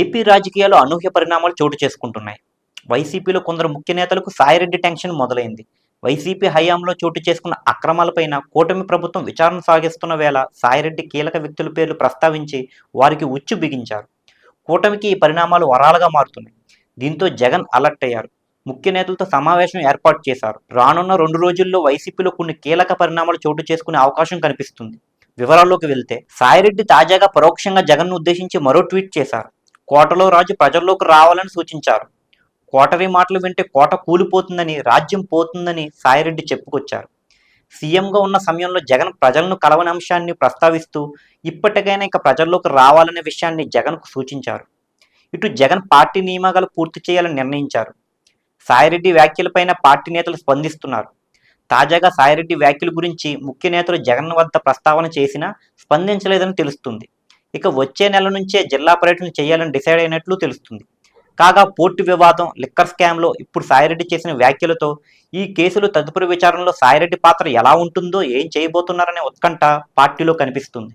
AP రాజకీయాల్లో అనూహ్య పరిణామాలు చోటు చేసుకుంటున్నాయి. వైసీపీలో కొందరు ముఖ్య నేతలకు సాయిరెడ్డి టెన్షన్ మొదలైంది. వైసీపీ హయాంలో చోటు చేసుకున్న అక్రమాలపైన కూటమి ప్రభుత్వం విచారణ సాగిస్తున్న వేళ సాయిరెడ్డి కీలక వ్యక్తుల పేర్లు ప్రస్తావించి వారికి ఉచ్చు బిగించారు. కూటమికి ఈ పరిణామాలు వరాలుగా మారుతున్నాయి. దీంతో జగన్ అలర్ట్ అయ్యారు. ముఖ్య నేతలతో సమావేశం ఏర్పాటు చేశారు. రానున్న 2 రోజుల్లో వైసీపీలో కొన్ని కీలక పరిణామాలు చోటు చేసుకునే అవకాశం కనిపిస్తుంది. వివరాల్లోకి వెళ్తే సాయిరెడ్డి తాజాగా పరోక్షంగా జగన్ను ఉద్దేశించి మరో ట్వీట్ చేశారు. కోటలో రాజు ప్రజల్లోకి రావాలని సూచించారు. కోటరీ మాటలు వింటే కోట కూలిపోతుందని, రాజ్యం పోతుందని సాయిరెడ్డి చెప్పుకొచ్చారు. సీఎంగా ఉన్న సమయంలో జగన్ ప్రజలను కలవని అంశాన్ని ప్రస్తావిస్తూ ఇప్పటికైనా ఇక ప్రజల్లోకి రావాలనే విషయాన్ని జగన్కు సూచించారు. ఇటు జగన్ పార్టీ నియామకాలు పూర్తి చేయాలని నిర్ణయించారు. సాయిరెడ్డి వ్యాఖ్యలపైన పార్టీ నేతలు స్పందిస్తున్నారు. తాజాగా సాయిరెడ్డి వ్యాఖ్యల గురించి ముఖ్య నేతలు జగన్ వద్ద ప్రస్తావన చేసినా స్పందించలేదని తెలుస్తుంది. ఇక వచ్చే నెల నుంచే జిల్లా పర్యటన చేయాలని డిసైడ్ అయినట్లు తెలుస్తుంది. కాగా పోర్టు వివాదం, లిక్కర్ స్కామ్లో ఇప్పుడు సాయిరెడ్డి చేసిన వ్యాఖ్యలతో ఈ కేసులో తదుపరి విచారణలో సాయిరెడ్డి పాత్ర ఎలా ఉంటుందో, ఏం చేయబోతున్నారనే ఉత్కంఠ పార్టీలో కనిపిస్తుంది.